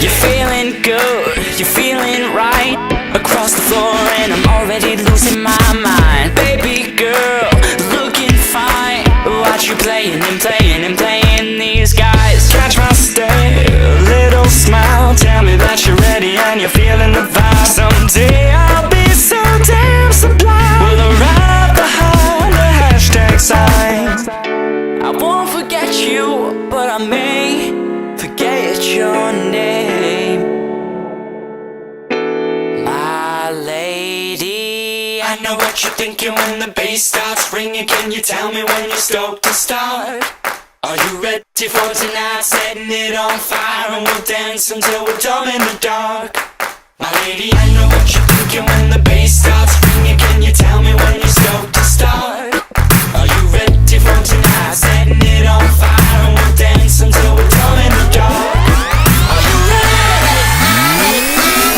You're feeling good, you're feeling right. Across the floor and I'm already losing my mind. Baby girl, looking fine. Watch you playing and playing and playing these guys. Catch my stare, little smile. Tell me that you're ready and you're feeling the vibe. Someday I'll be so damn sublime. We'll arrive behind the hashtag sign. I won't forget you, but I may forget your name. My lady, I know what you're thinking when the bass starts ringing. Can you tell me when you're stoked to start? Are you ready for tonight? Setting it on fire and we'll dance until we're dumb in the dark. My lady, I know what you're thinking when the bass starts ringing. Can you tell me when you're stoked to start? Are you ready for tonight? Setting it on fire and we'll dance until we're dumb in the dark. Are you ready? I'm ready.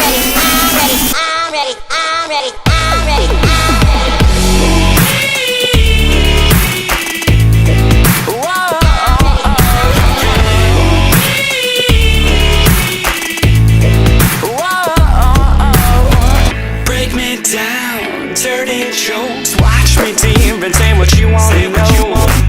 break me down, dirty jokes. Watch me deep and say what you want to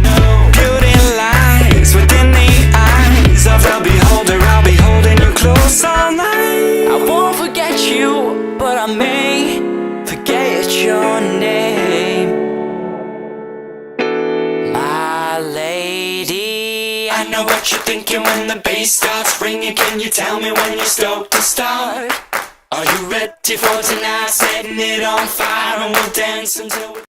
know. Beauty lies within the eyes of the beholder. I'll be holding you close all night. I won't forget you, but I may forget your name. My lady, I know what you're thinking when the bass starts ringing. Can you tell me when you're stoked to start? Are you ready for tonight? Setting it on fire and we'll dance until